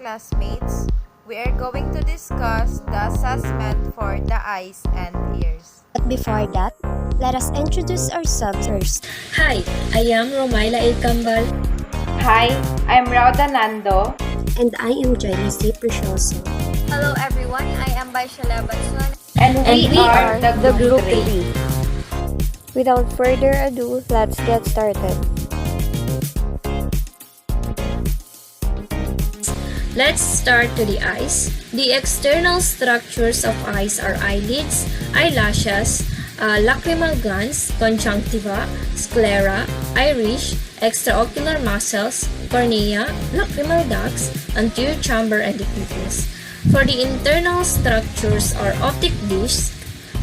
classmates, we are going to discuss the assessment for the eyes and ears. But before that, let us introduce ourselves first. Hi, I am Romaila A. Cambal. Hi, I'm Rauda Nando. And I am Janice Precioso. Hello everyone, I am Baishala Batsuan. And we are the group 3. Without further ado, let's get started. Let's start to the eyes. The external structures of eyes are eyelids, eyelashes, lacrimal glands, conjunctiva, sclera, iris, extraocular muscles, cornea, lacrimal ducts, anterior chamber, and the pupils. For the internal structures are optic disc,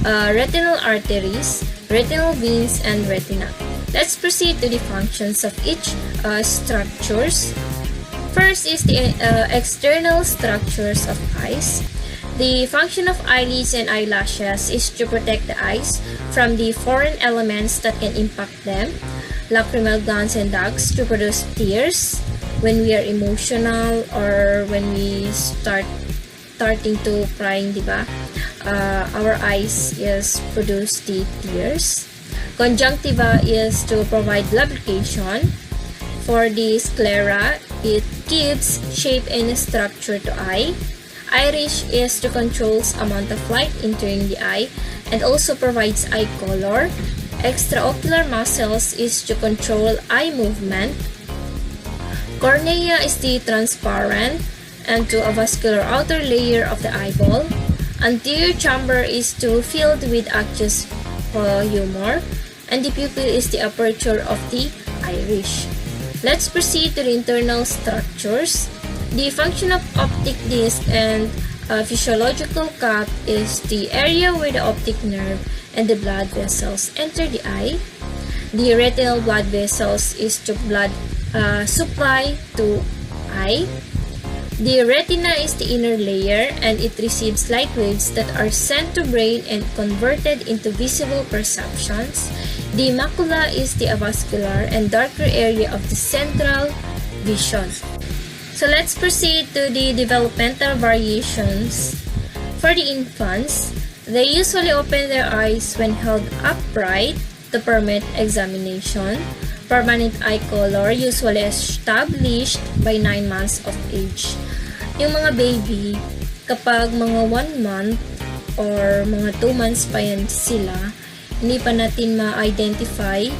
retinal arteries, retinal veins, and retina. Let's proceed to the functions of each structures. First is the external structures of eyes. The function of eyelids and eyelashes is to protect the eyes from the foreign elements that can impact them. Lacrimal glands and ducts to produce tears when we are emotional or when we starting to crying, diba? Our eyes is produce the tears. Conjunctiva is to provide lubrication. For the sclera, it gives shape and structure to eye. Iris is to control amount of light entering the eye and also provides eye color. Extraocular muscles is to control eye movement. Cornea is the transparent and to a vascular outer layer of the eyeball. Anterior chamber is to filled with aqueous humor, and the pupil is the aperture of the iris. Let's proceed to the internal structures. The function of optic disc and physiological cup is the area where the optic nerve and the blood vessels enter the eye. The retinal blood vessels is to blood supply to eye. The retina is the inner layer and it receives light waves that are sent to brain and converted into visible perceptions. The macula is the avascular and darker area of the central vision. So let's proceed to the developmental variations. For the infants, they usually open their eyes when held upright to permit examination. Permanent eye color usually established by 9 months of age. Yung mga baby, kapag mga 1 month or mga 2 months pa yan sila, hindi pa natin ma-identify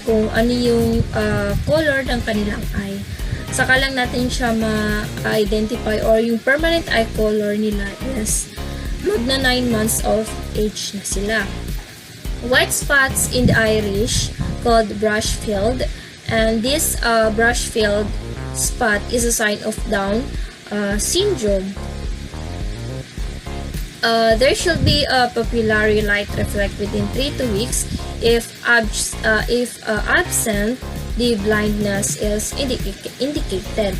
kung ano yung color ng kanilang eye. Saka lang natin siya ma-identify or yung permanent eye color nila is magna 9 months of age na sila. White spots in the iris called brush field, and this brush field spot is a sign of Down syndrome. There should be a papillary light reflect within 3 to weeks. If absent, the blindness is indicated,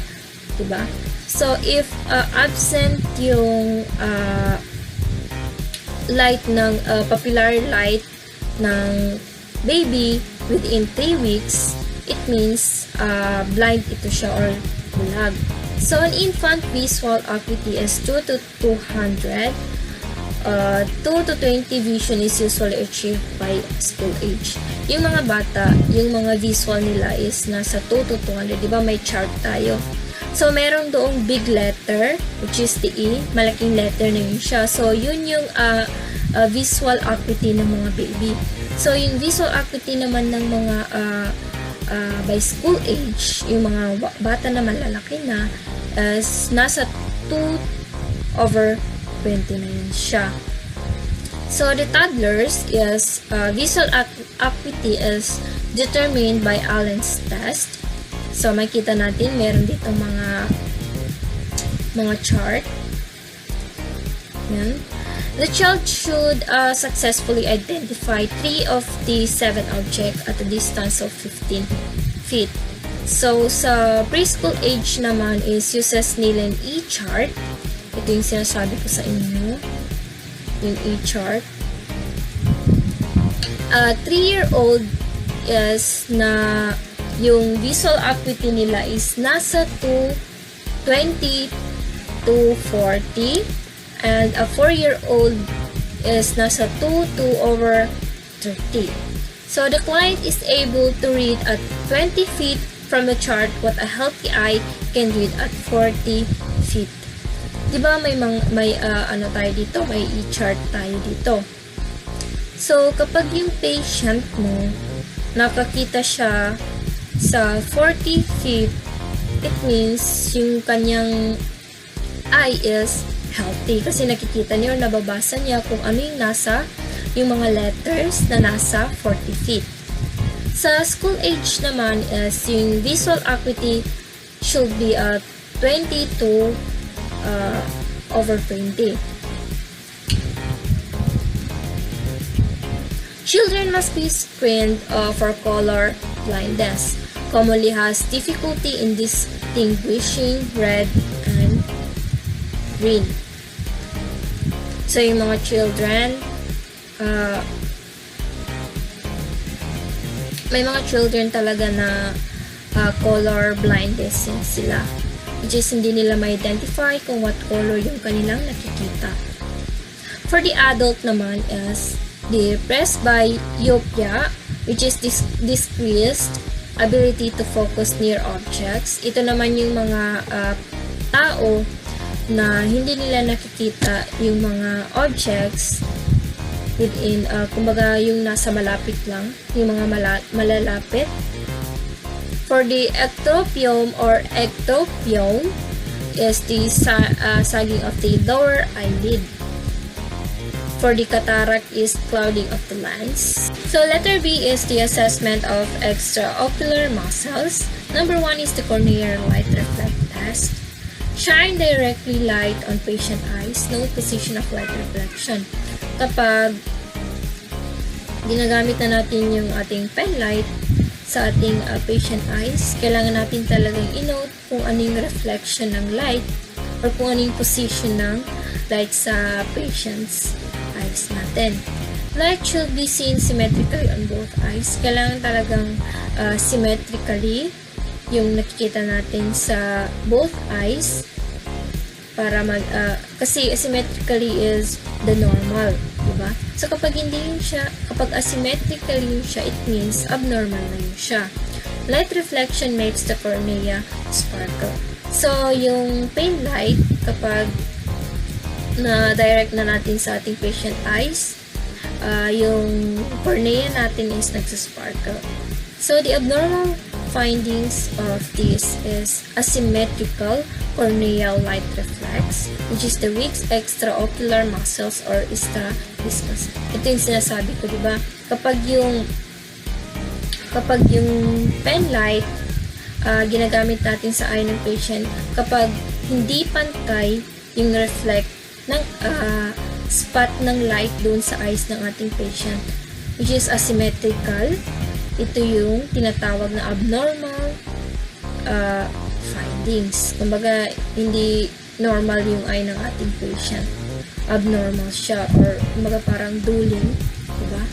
diba? So if absent yung light ng papillary light ng baby within 3 weeks, it means blind ito siya or bulag. So an infant visual acuity is 2 to 200. 2 to 20 vision is usually achieved by school age. Yung mga bata, yung mga visual nila is nasa 2 to 200. Diba may chart tayo? So meron doong big letter, which is the E. Malaking letter na yun siya. So yun yung visual acuity ng mga baby. So yung visual acuity naman ng mga by school age, yung mga bata na malalaki na, nasa 2/20 na yun siya. So the toddlers is visual acuity is determined by Allen's test. So makita natin meron dito mga chart. Yan. The child should successfully identify 3 of the 7 objects at a distance of 15 feet. So, sa preschool age naman is uses nila yung e-chart. Ito yung sinasabi ko sa inyo. Yung e-chart. 3-year-old is na yung visual acuity nila is nasa 20 to 40, and a 4-year-old is nasa 2 to over 30. So the client is able to read at 20 feet from the chart what a healthy eye can read at 40 feet. Diba may ano tayo dito, may e-chart tayo dito. So kapag yung patient mo nakakita siya sa 40 feet, it means yung kanyang eye is healthy kasi nakikita niyo, nababasa niya kung ano yung nasa yung mga letters na nasa 40 feet. Sa school age naman is yung visual acuity should be at 20 to over 20. Children must be screened for color blindness. Commonly has difficulty in distinguishing red and green. So yung mga children, may mga children talaga na color blindness sila, which is hindi nila ma-identify kung what color yung kanilang nakikita. For the adult naman is the presbyopia, which is decreased ability to focus near objects. Ito naman yung mga tao na hindi nila nakikita yung mga objects within, kumbaga yung nasa malapit lang, yung mga malalapit. For the ectropion or ectropion is the sagging of the lower eyelid. For the cataract is clouding of the lens. So letter B is the assessment of extraocular muscles. Number 1 is the corneal light reflect test. Shine directly light on patient eyes. Note position of light reflection. Kapag ginagamit na natin yung ating pen light sa ating patient eyes, kailangan natin talagang i-note kung anong reflection ng light or kung anong position ng light sa patient's eyes natin. Light should be seen symmetrically on both eyes. Kailangan talagang symmetrically yung nakikita natin sa both eyes para kasi asymmetrically is the normal, diba? So kapag hindi yun siya, kapag asymmetrically yun siya, it means abnormal na yun siya. Light reflection makes the cornea sparkle. So yung pain light, kapag na-direct na natin sa ating patient eyes, yung cornea natin is nagsasparkle. So the abnormal findings of this is asymmetrical corneal light reflex, which is the weak extraocular muscles or strabismus. Ito yung sinasabi ko, diba? Kapag yung pen light ginagamit natin sa eye ng patient, kapag hindi pantay yung reflect ng spot ng light doon sa eyes ng ating patient, which is asymmetrical, ito yung tinatawag na abnormal findings. Kumbaga, hindi normal yung eye ng ating patient. Abnormal siya, or kumbaga parang duling, diba?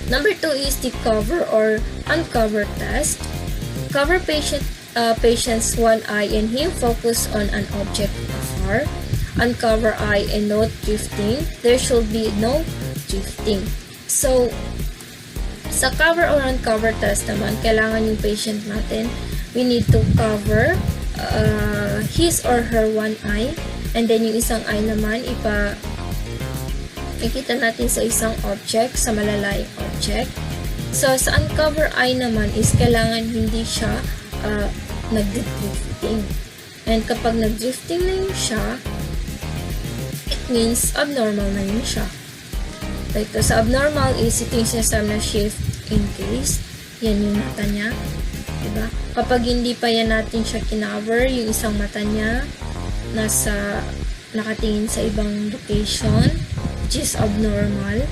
Number 2 is the cover or uncover test. Cover patient's one eye and him focus on an object afar. Uncover eye and note drifting. There should be no drifting. So, sa cover or uncover test naman, kailangan yung patient natin, we need to cover his or her one eye, and then yung isang eye naman, ikita natin sa isang object, sa malalayong object. So, sa uncover eye naman is kailangan hindi siya nag-drifting. And kapag nag-drifting na yun siya, it means abnormal na yun siya. Like, sa abnormal is ito yung sinasabi na shift in gaze. Yan yung mata niya. Diba? Kapag hindi pa yan natin siya kinover, yung isang mata niya nakatingin sa ibang location, which is abnormal.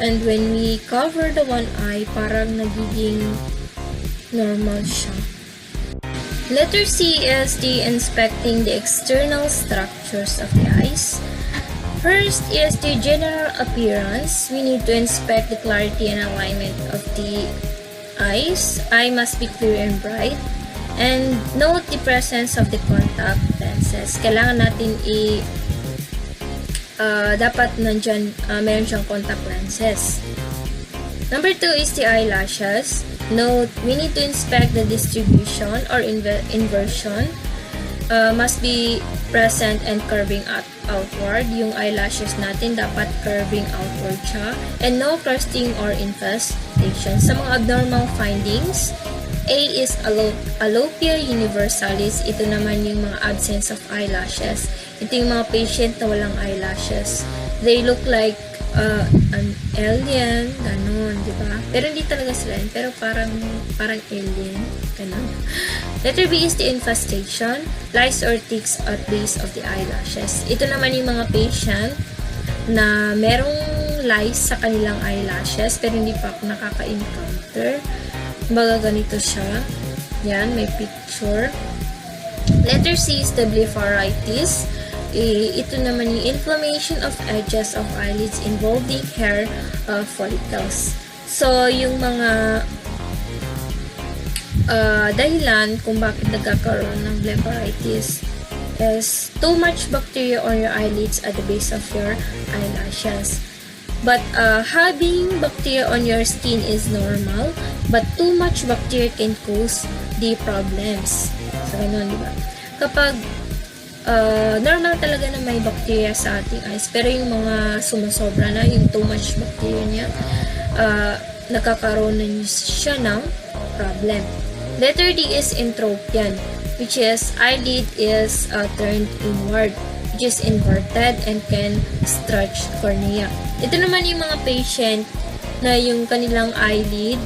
And when we cover the one eye, parang nagiging normal siya. Letter C is the inspecting the external structures of the eyes. First is the general appearance. We need to inspect the clarity and alignment of the eyes. Eye must be clear and bright. And note the presence of the contact lenses. Kailangan natin dapat nandyan, meron siyang contact lenses. Number 2 is the eyelashes. Note, we need to inspect the distribution or inversion. Must be present and curving outward. Yung eyelashes natin dapat curving outward siya. And no crusting or infestation. Sa mga abnormal findings, A is alopecia universalis. Ito naman yung mga absence of eyelashes. Ito yung mga patient na walang eyelashes. They look like an alien, ganun, di ba? Pero hindi talaga sila yun, pero parang alien, ganun. Letter B is the infestation, lice or ticks at base of the eyelashes. Ito naman yung mga patient na merong lice sa kanilang eyelashes, pero hindi pa ako nakaka-encounter. Baga ganito siya. Yan, may picture. Letter C is the blepharitis. Ito naman yung inflammation of edges of eyelids involving hair follicles. So, yung mga dahilan kung bakit nagkakaroon ng blepharitis is too much bacteria on your eyelids at the base of your eyelashes. But having bacteria on your skin is normal, but too much bacteria can cause the problems. So, ganun, di ba? Kapag normal talaga na may bacteria sa ating eyes, pero yung mga sumusobra na, yung too much bacteria niya, nagkakaroon na siya ng problem. Letter D is entropion, which is eyelid is turned inward, which is inverted and can stretch cornea. Ito naman yung mga patient na yung kanilang eyelid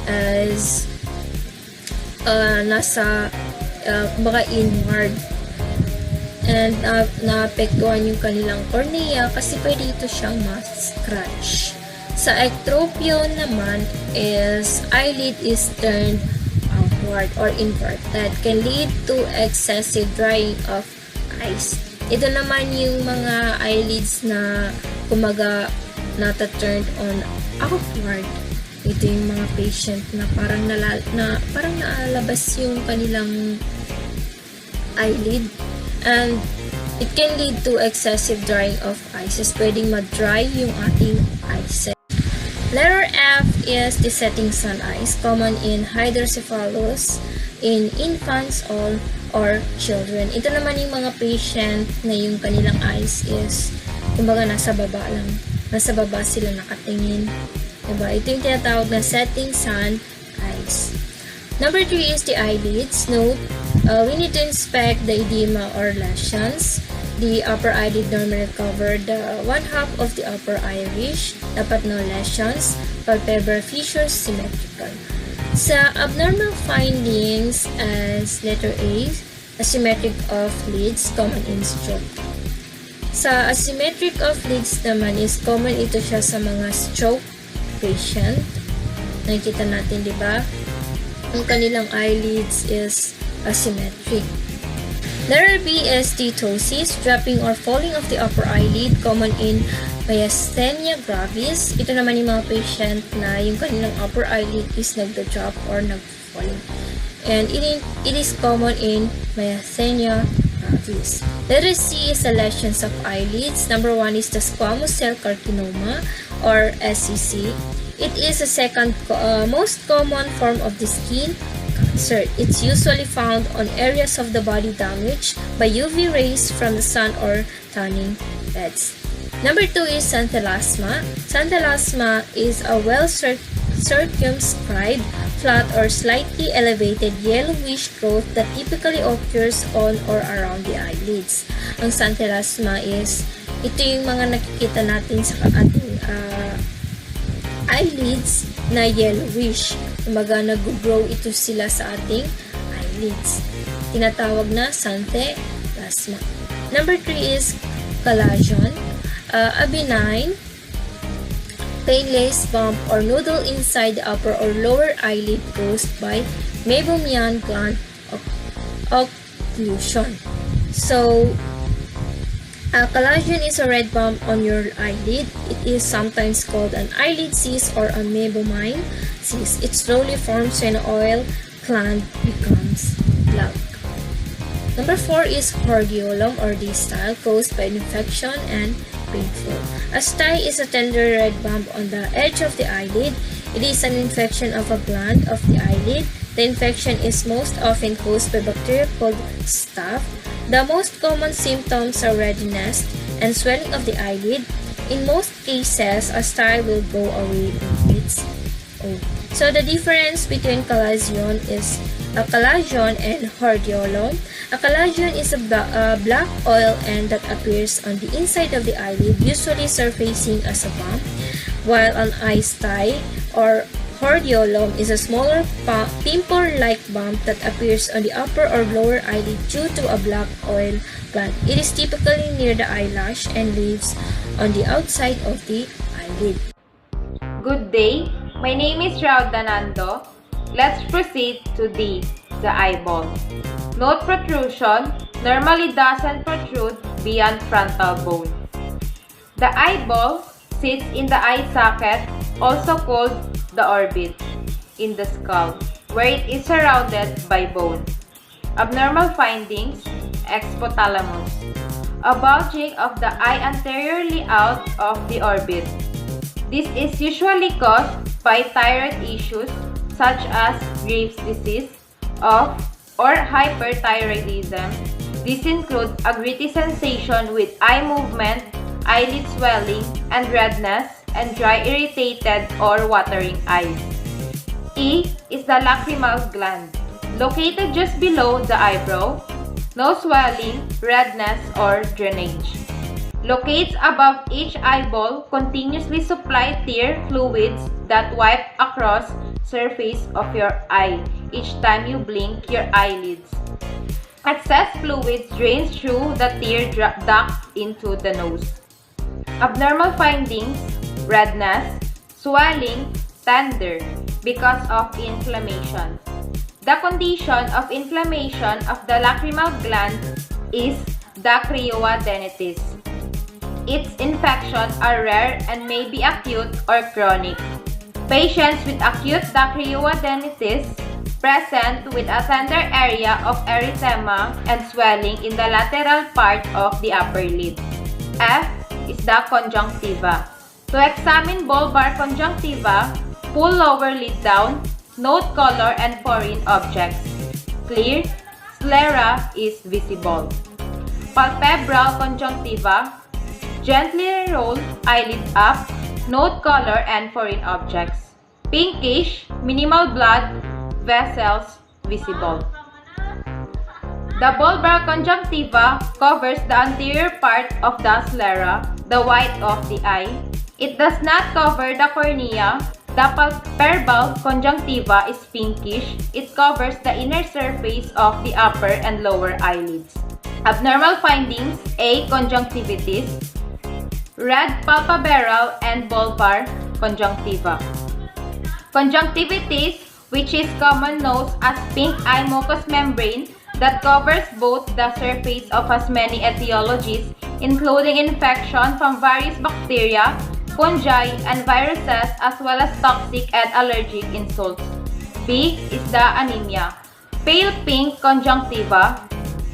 as nasa kumbaga inward, and naapektuhan yung kanilang cornea kasi pwede ito siyang ma-scratch. Sa ectropion naman is eyelid is turned outward or inverted, can lead to excessive drying of eyes. Ito naman yung mga eyelids na kumaga nata-turned on outward. Ito yung mga patient na parang naalabas yung kanilang eyelid. And it can lead to excessive drying of eyes. Pwedeng mag-dry yung ating eyes. Letter F is the setting sun eyes, common in hydrocephalus, in infants or children. Ito naman yung mga patient na yung kanilang eyes is, kumbaga nasa baba lang. Nasa baba sila nakatingin. Diba? Ito yung tinatawag na setting sun eyes. Number 3 is the eyelids. Note, we need to inspect the edema or lesions. The upper eyelid normally cover the one half of the upper iris. Dapat no lesions. Palpebral fissures symmetrical. Sa abnormal findings as letter A, asymmetric of lids, common in stroke. Sa asymmetric of lids naman is common ito siya sa mga stroke patient. Nakikita natin, di ba? Ang kanilang eyelids is asymmetric. Letter B is ptosis, dropping or falling of the upper eyelid, common in myasthenia gravis. Ito naman yung mga patient na yung kanilang upper eyelid is nagda-drop or nag-falling. And it is common in myasthenia gravis. Letter C is the lesions of eyelids. Number 1 is the squamous cell carcinoma or SCC. It is the second most common form of the skin cancer. It's usually found on areas of the body damaged by UV rays from the sun or tanning beds. Number 2 is xanthelasma. Xanthelasma is a well-circumscribed, flat or slightly elevated yellowish growth that typically occurs on or around the eyelids. Ang xanthelasma is, ito yung mga nakikita natin sa ating eyelids na yellowish. Kumbaga, nag-grow ito sila sa ating eyelids. Tinatawag na xanthelasma. Number 3 is collagen. A benign, painless bump or noodle inside the upper or lower eyelid caused by meibomian gland occlusion. So, collagen is a red bump on your eyelid. It is sometimes called an eyelid cyst or a meibomian cyst. It slowly forms when oil gland becomes Number 4 is hordeolum or distyle, caused by infection and painful. A stye is a tender red bump on the edge of the eyelid. It is an infection of a gland of the eyelid. The infection is most often caused by bacteria called staph. The most common symptoms are redness and swelling of the eyelid. In most cases, a stye will go away in its own. So the difference between chalazion and hordeolum. A chalazion is a black oil and that appears on the inside of the eyelid, usually surfacing as a bump, while an eye stye or hordeolum is a smaller pimple-like bump that appears on the upper or lower eyelid due to a black oil gland. It is typically near the eyelash and lives on the outside of the eyelid. Good day, my name is Raul Danando. Let's proceed to the eyeball. Note protrusion normally doesn't protrude beyond frontal bone. The eyeball sits in the eye socket, also called the orbit, in the skull, where it is surrounded by bone. Abnormal findings: expothalamus, a bulging of the eye anteriorly out of the orbit. This is usually caused by thyroid issues such as Graves' disease or hyperthyroidism. These include a gritty sensation with eye movement, eyelid swelling, and redness, and dry, irritated, or watering eyes. E is the lacrimal gland, located just below the eyebrow. No swelling, redness, or drainage. Locates above each eyeball, continuously supply tear fluids that wipe across surface of your eye each time you blink your eyelids. Excess fluids drains through the tear duct into the nose. Abnormal findings: redness, swelling, tender, because of inflammation. The condition of inflammation of the lacrimal gland is dacryoadenitis. Its infections are rare and may be acute or chronic. Patients with acute dacryoadenitis present with a tender area of erythema and swelling in the lateral part of the upper lid. F is the conjunctiva. To examine bulbar conjunctiva, pull lower lid down, note color and foreign objects. Clear, sclera is visible. Palpebral conjunctiva, gently roll eyelid up, note color and foreign objects. Pinkish, minimal blood vessels visible. The bulbar conjunctiva covers the anterior part of the sclera, the white of the eye. It does not cover the cornea. The palpebral conjunctiva is pinkish. It covers the inner surface of the upper and lower eyelids. Abnormal findings: A. Conjunctivitis, red palpebraral and bulbar conjunctiva. Conjunctivitis, which is common known as pink eye mucous membrane that covers both the surface of as many etiologies, including infection from various bacteria, fungi, and viruses, as well as toxic and allergic insults. B is the anemia. Pale pink conjunctiva.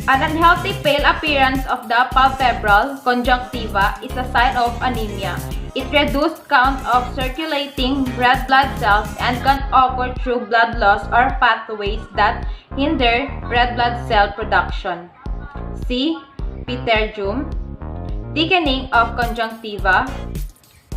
An unhealthy pale appearance of the palpebral conjunctiva is a sign of anemia. It reduced count of circulating red blood cells and can occur through blood loss or pathways that hinder red blood cell production. C. Pterygium. Thickening of conjunctiva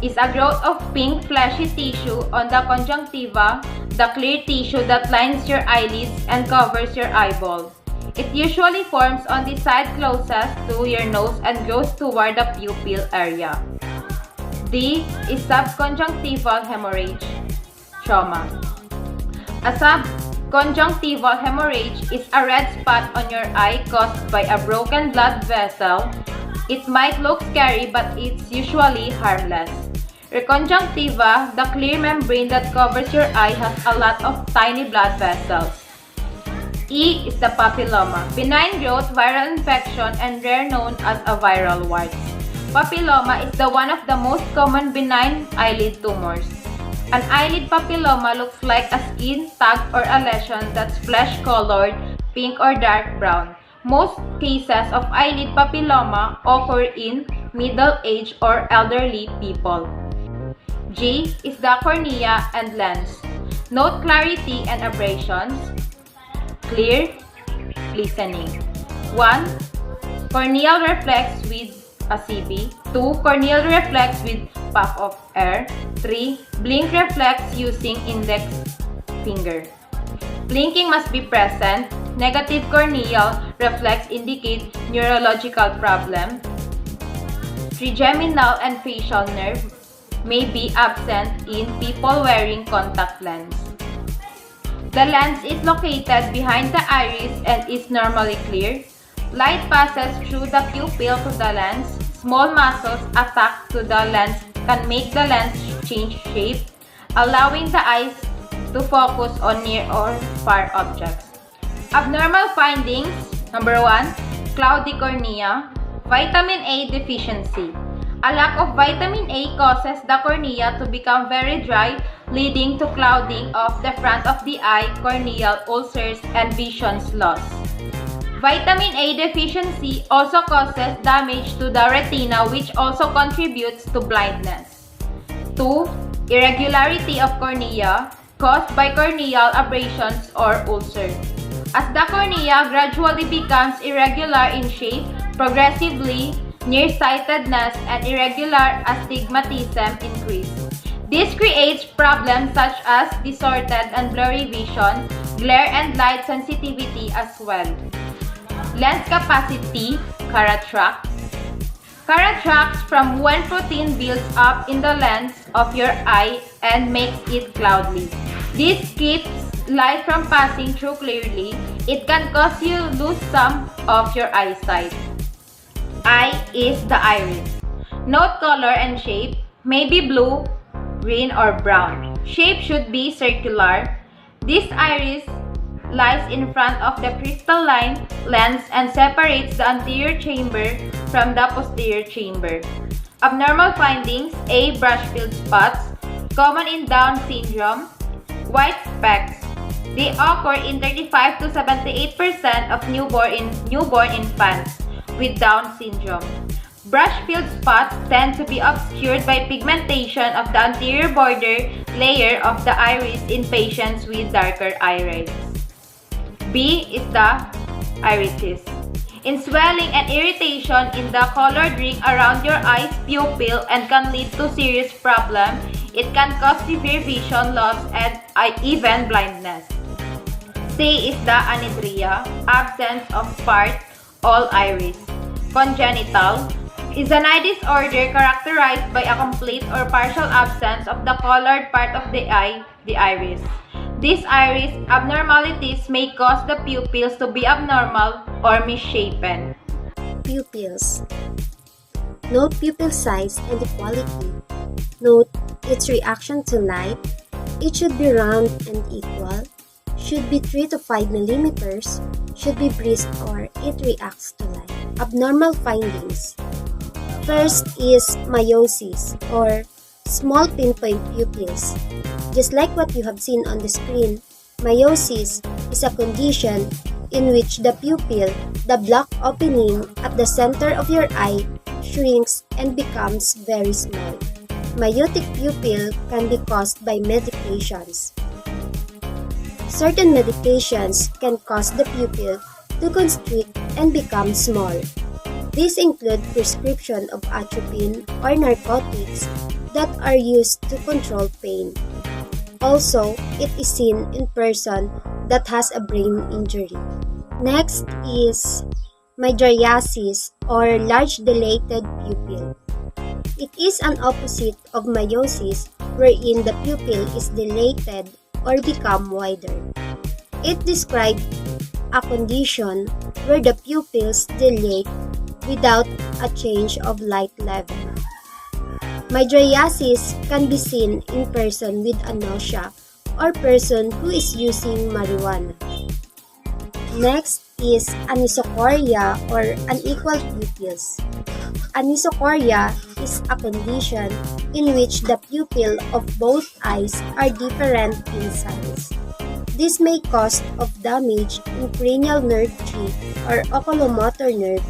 is a growth of pink fleshy tissue on the conjunctiva, the clear tissue that lines your eyelids and covers your eyeball. It usually forms on the side closest to your nose and grows toward the pupil area. D is subconjunctival hemorrhage. Trauma. A subconjunctival hemorrhage is a red spot on your eye caused by a broken blood vessel. It might look scary, but it's usually harmless. Reconjunctiva, the clear membrane that covers your eye, has a lot of tiny blood vessels. E is the papilloma, benign growth, viral infection, and rare, known as a viral wart. Papilloma is the one of the most common benign eyelid tumors. An eyelid papilloma looks like a skin tag or a lesion that's flesh-colored, pink or dark brown, Most cases of eyelid papilloma occur in middle-aged or elderly people. G is the cornea and lens. Note clarity and abrasions. Clear, listening. 1. Corneal reflex with a CB. 2. Corneal reflex with puff of air. 3. Blink reflex using index finger. Blinking must be present. Negative corneal reflex indicate neurological problem. Trigeminal and facial nerve may be absent in people wearing contact lens. The lens is located behind the iris and is normally clear. Light passes through the pupil to the lens. Small muscles attached to the lens can make the lens change shape, allowing the eyes to focus on near or far objects. Abnormal findings. Number 1. Cloudy cornea. Vitamin A deficiency. A lack of vitamin A causes the cornea to become very dry, leading to clouding of the front of the eye, corneal ulcers, and vision loss. Vitamin A deficiency also causes damage to the retina, which also contributes to blindness. 2. Irregularity of cornea caused by corneal abrasions or ulcer. As the cornea gradually becomes irregular in shape, progressively, nearsightedness and irregular astigmatism increase. This creates problems such as distorted and blurry vision, glare and light sensitivity as well. Lens capacity, cataracts. Cataracts from when protein builds up in the lens of your eye and makes it cloudy. This keeps light from passing through clearly. It can cause you lose some of your eyesight. I is the iris. Note color and shape may be blue, green, or brown. Shape should be circular. This iris lies in front of the crystalline lens and separates the anterior chamber from the posterior chamber. Abnormal findings. A. Brush field spots, common in Down syndrome. White specks. They occur in 35 to 78% of newborn infants with Down syndrome. Brush field spots tend to be obscured by pigmentation of the anterior border layer of the iris in patients with darker iris. B is the iritis. In swelling and irritation in the colored ring around your eye's pupil and can lead to serious problem. It can cause severe vision loss and even blindness. C is the anidria, absence of part, all iris. Congenital is an eye disorder characterized by a complete or partial absence of the colored part of the eye, the iris. These iris abnormalities may cause the pupils to be abnormal or misshapen. Pupils. Note pupil size and equality. Note its reaction to light. It should be round and equal. Should be 3 to 5 millimeters. Should be brisk or it reacts to light. Abnormal findings. First is miosis or small pinpoint pupils. Just like what you have seen on the screen, miosis is a condition in which the pupil, the black opening at the center of your eye, shrinks and becomes very small. Miotic pupil can be caused by medications. Certain medications can cause the pupil to constrict and become small. These include prescription of atropine or narcotics that are used to control pain. Also, it is seen in person that has a brain injury. Next is mydriasis or large dilated pupil. It is an opposite of miosis wherein the pupil is dilated or become wider. It describes a condition where the pupils dilate without a change of light level. Mydriasis can be seen in person with a nausea or person who is using marijuana. Next is anisocoria or unequal pupils. Anisocoria is a condition in which the pupil of both eyes are different in size. This may cause of damage in cranial nerve 3 or oculomotor nerve,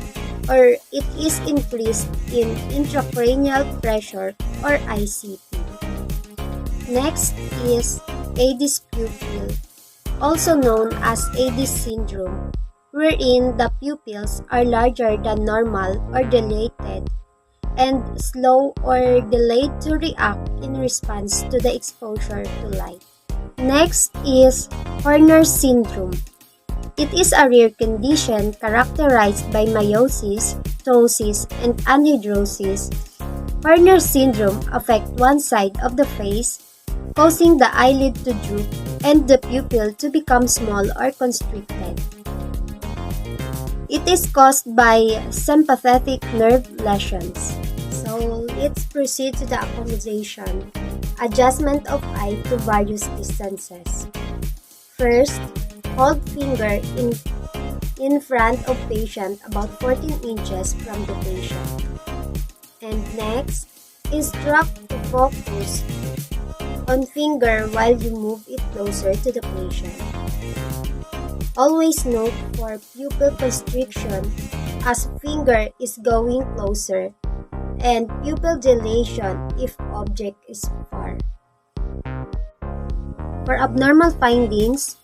or it is increased in intracranial pressure or ICP. Next is Adis pupil, also known as Adis syndrome, wherein the pupils are larger than normal or dilated and slow or delayed to react in response to the exposure to light. Next is Horner syndrome. It is a rare condition characterized by miosis, ptosis, and anhidrosis. Horner syndrome affects one side of the face, causing the eyelid to droop and the pupil to become small or constricted. It is caused by sympathetic nerve lesions. So let's proceed to the accommodation. Adjustment of eye to various distances. First, hold finger in front of patient about 14 inches from the patient. And next, instruct to focus on finger while you move it closer to the patient. Always note for pupil constriction as finger is going closer and pupil dilation if object is far. For abnormal findings,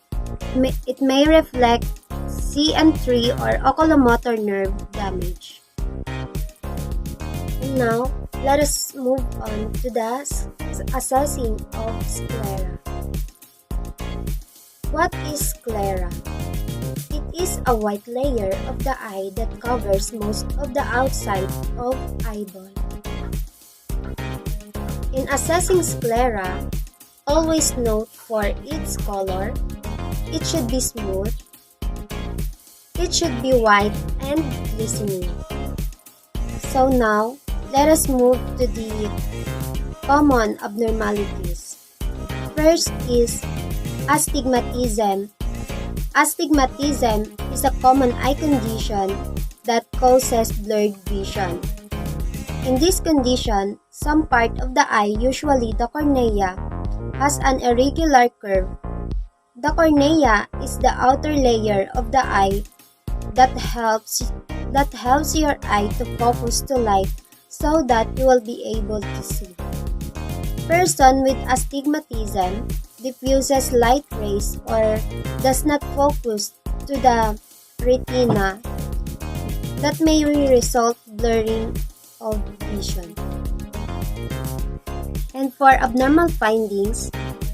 it may reflect CN3 or oculomotor nerve damage. And now, let us move on to the assessing of sclera. What is sclera? It is a white layer of the eye that covers most of the outside of eyeball. In assessing sclera, always note for its color. It should be smooth. It should be white and glistening. So now, let us move to the common abnormalities. First is astigmatism. Astigmatism is a common eye condition that causes blurred vision. In this condition, some part of the eye, usually the cornea, has an irregular curve. The cornea is the outer layer of the eye that helps your eye to focus to light so that you will be able to see. Person with astigmatism diffuses light rays or does not focus to the retina that may result blurring of vision. And for abnormal findings,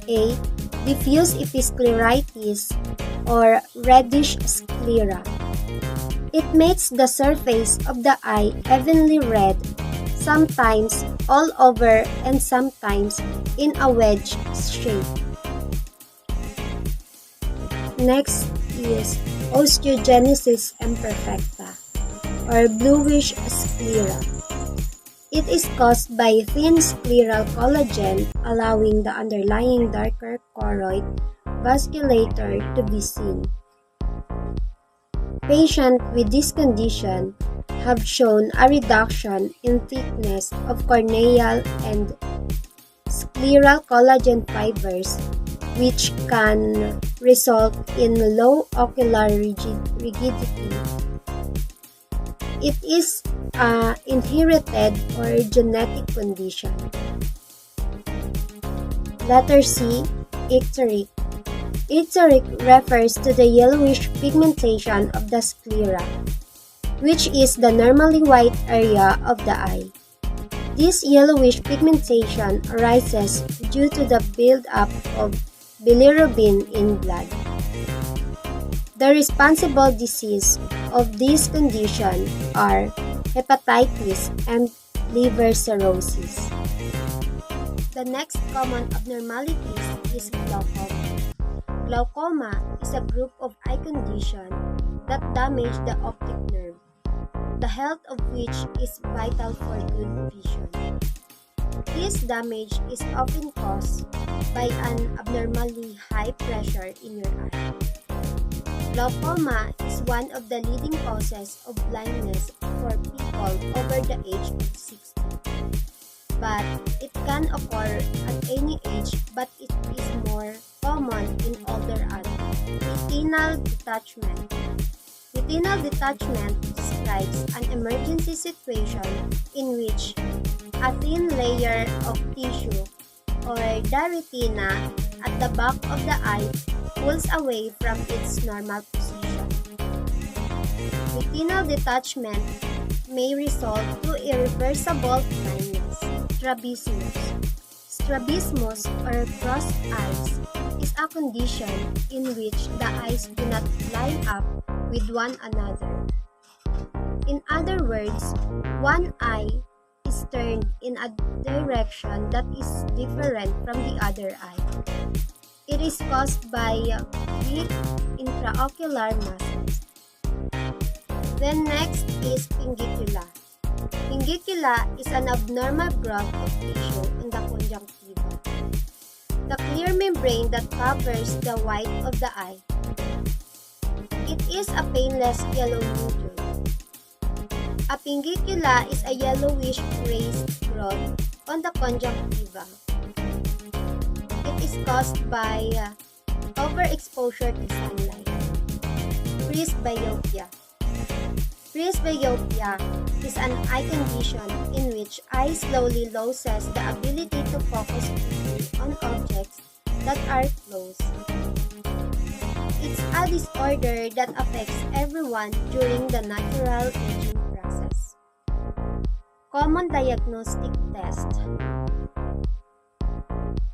A. Diffuse episcleritis or reddish sclera. It makes the surface of the eye evenly red, sometimes all over and sometimes in a wedge shape. Next is osteogenesis imperfecta or bluish sclera. It is caused by thin scleral collagen, allowing the underlying darker choroid vasculature to be seen. Patients with this condition have shown a reduction in thickness of corneal and scleral collagen fibers, which can result in low ocular rigidity. It is an inherited or genetic condition. Letter C. Icteric. Icteric refers to the yellowish pigmentation of the sclera, which is the normally white area of the eye. This yellowish pigmentation arises due to the buildup of bilirubin in blood. The responsible disease of this condition are hepatitis and liver cirrhosis. The next common abnormalities is glaucoma. Glaucoma is a group of eye conditions that damage the optic nerve, the health of which is vital for good vision. This damage is often caused by an abnormally high pressure in your eye. Glaucoma is one of the leading causes of blindness for people over the age of 60. But it can occur at any age, but it is more common common in older adults. Retinal detachment. Retinal detachment describes an emergency situation in which a thin layer of tissue or the retina at the back of the eye pulls away from its normal position. Retinal detachment may result to irreversible blindness. Strabismus. Strabismus or crossed eyes is a condition in which the eyes do not line up with one another. In other words, one eye is turned in a direction that is different from the other eye. It is caused by weak intraocular muscles. Then next is pingicula. Pingicula is an abnormal growth of tissue in the conjunctiva, the clear membrane that covers the white of the eye. It is a painless yellow nodule. A pingicula is a yellowish raised growth on the conjunctiva. It is caused by overexposure to sunlight. Presbyopia. Presbyopia is an eye condition in which eye slowly loses the ability to focus quickly on objects that are close. It's a disorder that affects everyone during the natural aging process. Common diagnostic test.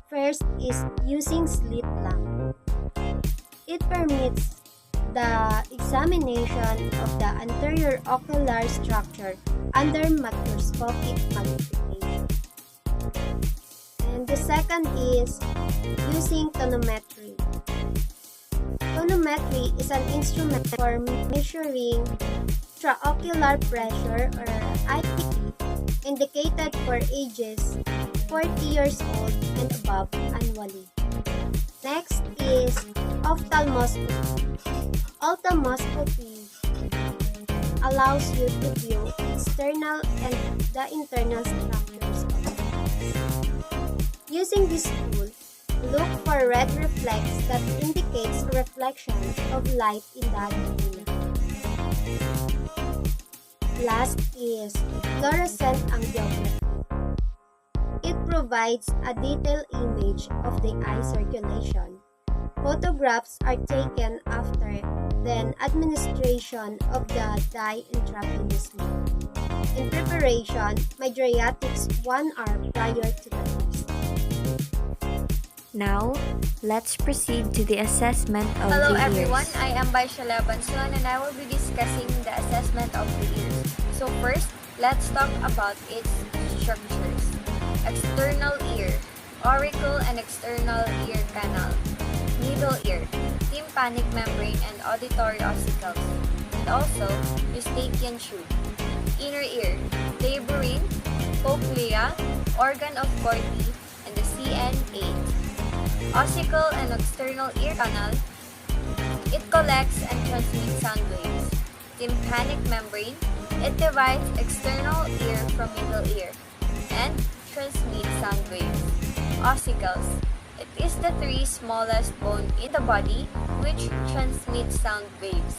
First is using slit lamp. It permits the examination of the anterior ocular structure under microscopic magnification. And the second is using tonometry. Tonometry is an instrument for measuring intraocular pressure or IPP indicated for ages 40 years old and above annually. Next is ophthalmoscopy. Ophthalmoscopy allows you to view external and the internal structures of the eyes. Using this tool, look for red reflex that indicates reflection of light in the retina. Last is fluorescent angiography. It provides a detailed image of the eye circulation. Photographs are taken after then administration of the dye intravenously. In preparation, mydriatics 1 hour prior to the test. Now, let's proceed to the assessment of Hello the everyone, ears. I am Baishala Bansuan and I will be discussing the assessment of the ears. So first, let's talk about its structures. External ear, auricle and external ear canal. Middle ear, tympanic membrane and auditory ossicles, and also eustachian tube. Inner ear, labyrinth, cochlea, organ of Corti, and the CN8. Ossicle and external ear canal, it collects and transmits sound waves. Tympanic membrane, it divides external ear from middle ear, and transmits sound waves. Ossicles, it is the 3 smallest bone in the body which transmits sound waves.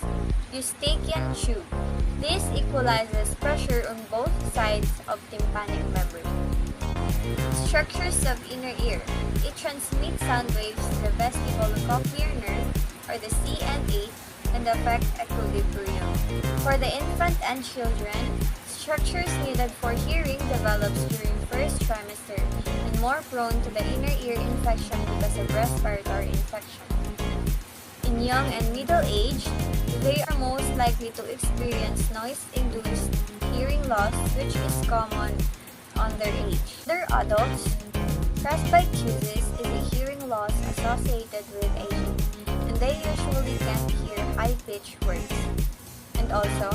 Eustachian tube. This equalizes pressure on both sides of tympanic membrane. Structures of inner ear. It transmits sound waves to the vestibulocochlear nerve or the CN8 and affect equilibrium. For the infant and children, structures needed for hearing develops during first trimester and more prone to the inner ear infection because of respiratory infection. In young and middle age, they are most likely to experience noise-induced hearing loss, which is common on their age. Other adults, presbycusis is a hearing loss associated with aging, and they usually can't hear high-pitched words. And also,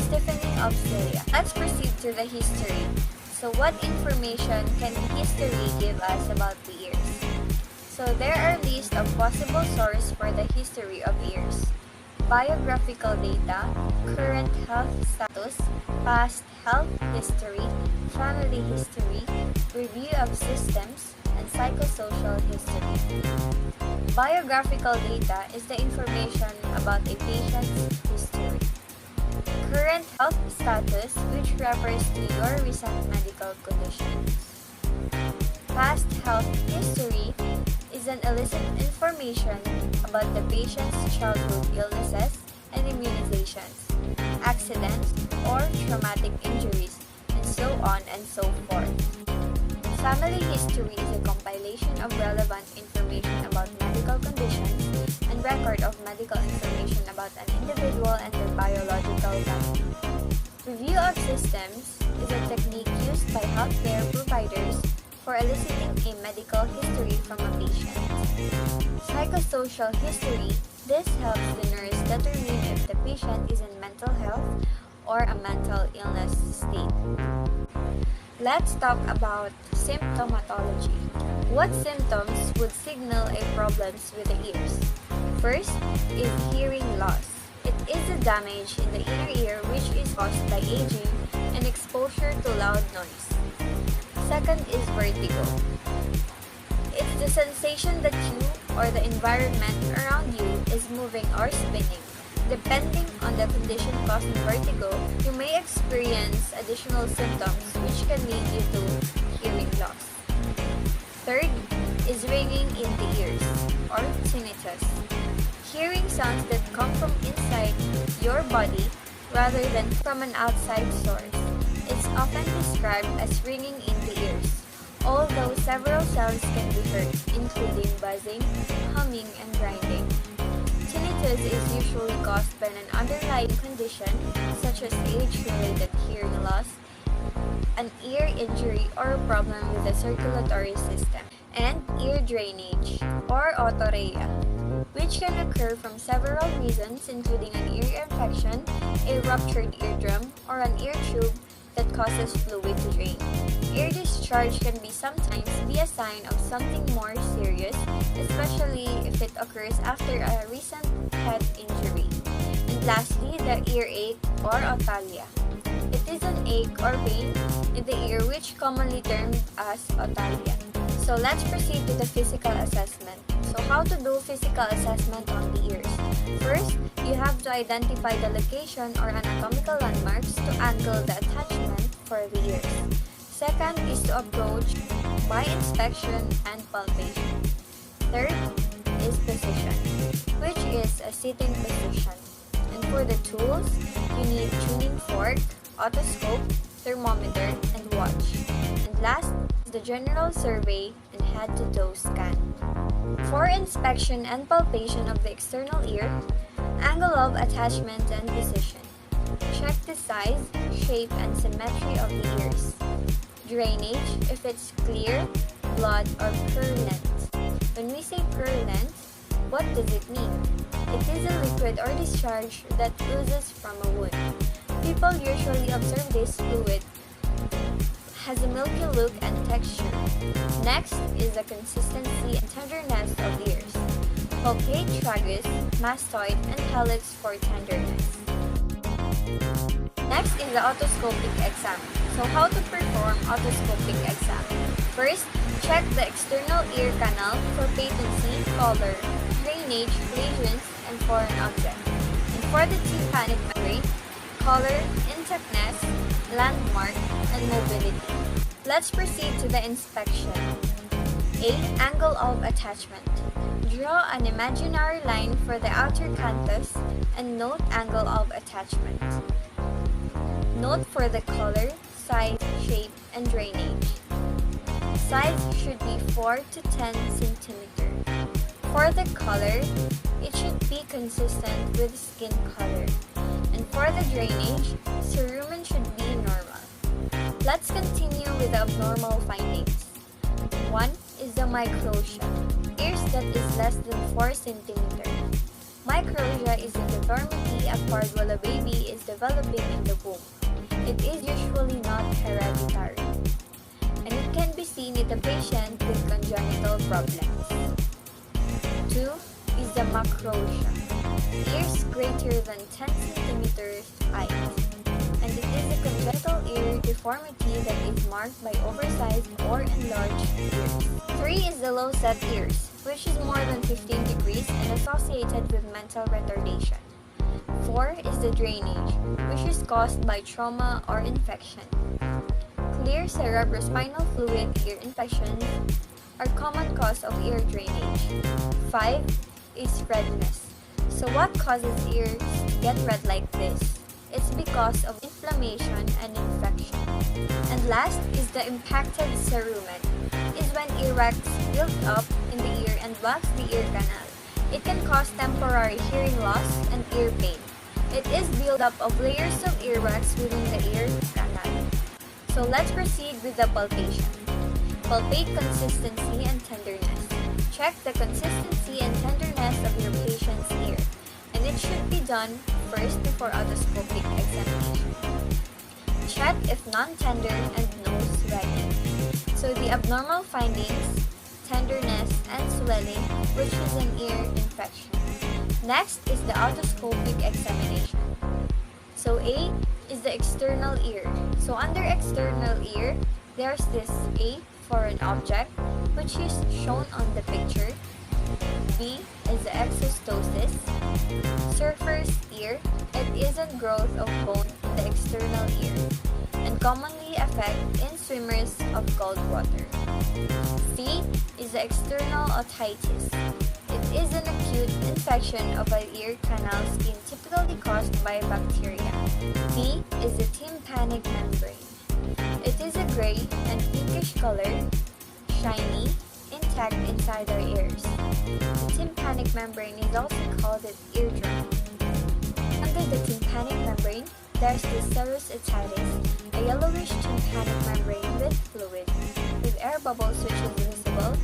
stiffening of cilia. Let's proceed to the history. So what information can history give us about the ears? So there are lists of possible sources for the history of ears. Biographical data, current health status, past health history, family history, review of systems, and psychosocial history. Biographical data is the information about a patient's history. Current health status, which refers to your recent medical conditions. Past health history is an illicit information about the patient's childhood illnesses and immunizations, accidents, or traumatic injuries, and so on and so forth. Family history is a compilation of relevant information about medical conditions and record of medical information about an individual and their biological family. Review of systems is a technique used by healthcare providers for eliciting a medical history from a patient. Psychosocial history, this helps the nurse determine if the patient is in mental health or a mental illness state. Let's talk about symptomatology. What symptoms would signal a problems with the ears? First is hearing loss. It is the damage in the inner ear which is caused by aging and exposure to loud noise. Second is vertigo. It's the sensation that you or the environment around you is moving or spinning. Depending on the condition causing vertigo, you may experience additional symptoms which can lead you to hearing loss. Third is ringing in the ears, or tinnitus. Hearing sounds that come from inside your body rather than from an outside source. It's often described as ringing in the ears, although several sounds can be heard, including buzzing, humming, and grinding. Tinnitus is usually caused by an underlying condition such as age-related hearing loss, an ear injury, or a problem with the circulatory system, and ear drainage, or otorrhea, which can occur from several reasons including an ear infection, a ruptured eardrum, or an ear tube that causes fluid to drain. Ear discharge can sometimes be a sign of something more serious, especially if it occurs after a recent head injury. And lastly, the earache or otalia. It is an ache or pain in the ear which commonly termed as otalia. So let's proceed to the physical assessment. So how to do physical assessment on the ears? First, you have to identify the location or anatomical landmarks to angle the attachment for the ears. Second is to approach by inspection and palpation. Third is position, which is a sitting position. And for the tools, you need tuning fork, otoscope, thermometer, and watch. And last is the general survey and head-to-toe scan. For inspection and palpation of the external ear, angle of attachment and position. Check the size, shape, and symmetry of the ears. Drainage, if it's clear, blood, or purulent. When we say purulent, what does it mean? It is a liquid or discharge that oozes from a wound. People usually observe this fluid has a milky look and texture. Next is the consistency and tenderness of ears. Palpate tragus, mastoid, and helix for tenderness. Next is the otoscopic exam. So how to perform otoscopic exam? First, check the external ear canal for patency, color, drainage, lesions, and foreign objects. And for the tympanic membrane, color, intactness, landmark, and mobility. Let's proceed to the inspection. A. Angle of attachment. Draw an imaginary line for the outer canthus and note angle of attachment. Note for the color, size, shape, and drainage. Size should be 4 to 10 cm. For the color, it should be consistent with skin color. And for the drainage, cerumen should be normal. Let's continue with the abnormal findings. 1 is the microtia, ears that is less than 4 cm. Microtia is a deformity acquired while a baby is developing in the womb. It is usually not hereditary, and it can be seen in the patient with congenital problems. 2 is the macrotia, ears greater than 10 cm height, and it is a congenital ear deformity that is marked by oversized or enlarged ears. 3 is the low set ears, which is more than 15 degrees and associated with mental retardation. 4 is the drainage, which is caused by trauma or infection. Clear cerebrospinal fluid ear infections are common cause of ear drainage. 5 is redness. So what causes ears to get red like this? It's because of inflammation and infection. And last is the impacted cerumen, is when earwax build up in the ear and blocks the ear canal. It can cause temporary hearing loss and ear pain. It is buildup of layers of earwax within the ear canal. So let's proceed with the palpation. Palpate consistency and tenderness. Check the consistency and tenderness of your patient's ear, and it should be done first before otoscopic examination. Check if non-tender and no swelling. So the abnormal findings, tenderness and swelling, which is an ear infection. Next is the otoscopic examination. So A is the external ear. So under external ear, there's this A for an object, which is shown on the picture. B is the exostosis. Surface ear, it is a growth of bone in the external ear and commonly affect in swimmers of cold water. C is the external otitis. It is an acute infection of an ear canal skin typically caused by bacteria. D is the tympanic membrane. It is a gray and pinkish color, shiny, intact inside our ears. The tympanic membrane is also called an eardrum. Under the tympanic membrane, there's the serous otitis, a yellowish tympanic membrane with fluid, with air bubbles which is visible.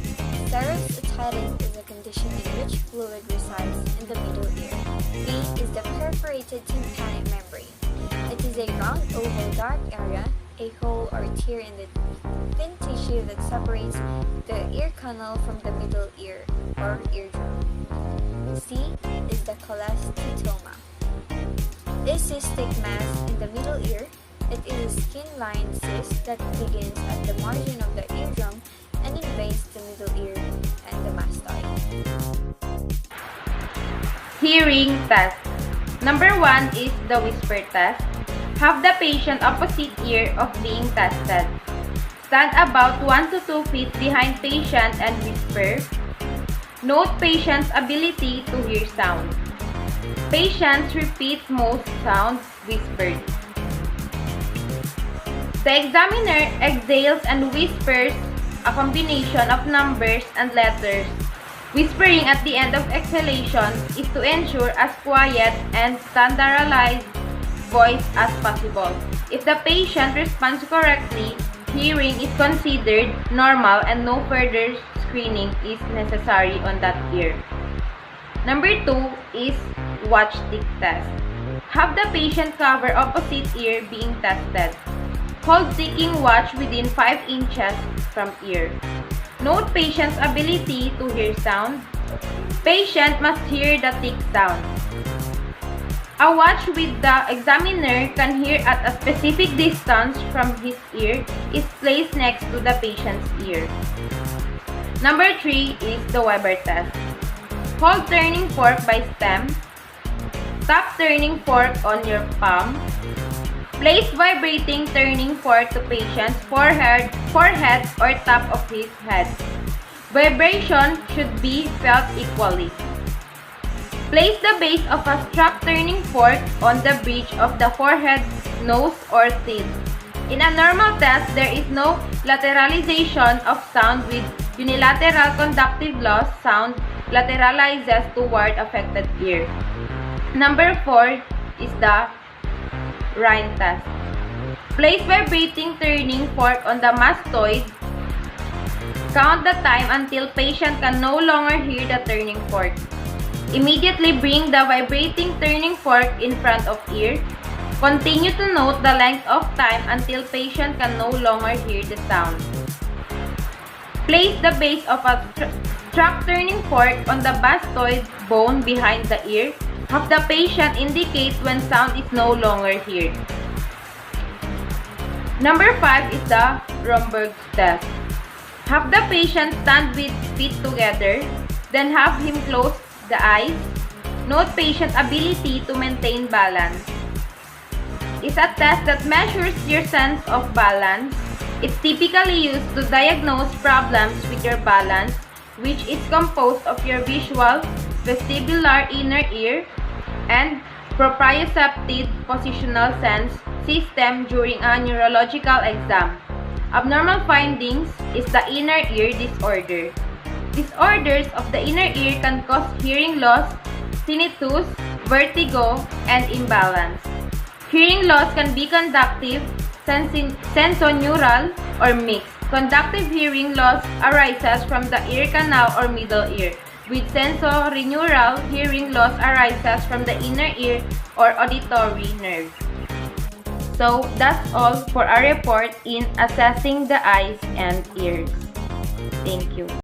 Serous otitis is a condition in which fluid resides in the middle ear. B is the perforated tympanic membrane. It is a round oval dark area, a hole or tear in the thin tissue that separates the ear canal from the middle ear or eardrum. C is the cholesteatoma. This cystic mass in the middle ear, it is a skin-lined cyst that begins at the margin of the eardrum and invades the middle ear and the mastoid. Hearing test. Number 1 is the whisper test. Have the patient opposite ear of being tested. Stand about 1 to 2 feet behind patient and whisper. Note patient's ability to hear sound. Patients repeat most sounds whispered. The examiner exhales and whispers a combination of numbers and letters. Whispering at the end of exhalation is to ensure as quiet and standardized voice as possible. If the patient responds correctly, hearing is considered normal and no further screening is necessary on that ear. Number 2 is watch tick test. Have the patient cover opposite ear being tested. Hold ticking watch within 5 inches from ear. Note patient's ability to hear sound. Patient must hear the tick sound. A watch with the examiner can hear at a specific distance from his ear is placed next to the patient's ear. Number 3 is the Weber test. Hold turning fork by stem. Tap turning fork on your palm. Place vibrating turning fork to patient's forehead or top of his head. Vibration should be felt equally. Place the base of a struck turning fork on the bridge of the forehead, nose, or teeth. In a normal test, there is no lateralization of sound with unilateral conductive loss. Sound lateralizes toward affected ear. Number 4 is the Rhine test. Place vibrating turning fork on the mastoid. Count the time until patient can no longer hear the turning fork. Immediately bring the vibrating turning fork in front of ear. Continue to note the length of time until patient can no longer hear the sound. Place the base of a struck turning fork on the mastoid bone behind the ear. Have the patient indicate when sound is no longer heard. Number 5 is the Romberg test. Have the patient stand with feet together, then have him close the eyes. Note patient ability to maintain balance. It's a test that measures your sense of balance. It's typically used to diagnose problems with your balance, which is composed of your visual, vestibular inner ear, and proprioceptive positional sense system during a neurological exam. Abnormal findings is the inner ear disorder. Disorders of the inner ear can cause hearing loss, tinnitus, vertigo, and imbalance. Hearing loss can be conductive, sensorineural, or mixed. Conductive hearing loss arises from the ear canal or middle ear, with sensorineural hearing loss arises from the inner ear or auditory nerve. So, that's all for our report in assessing the eyes and ears. Thank you.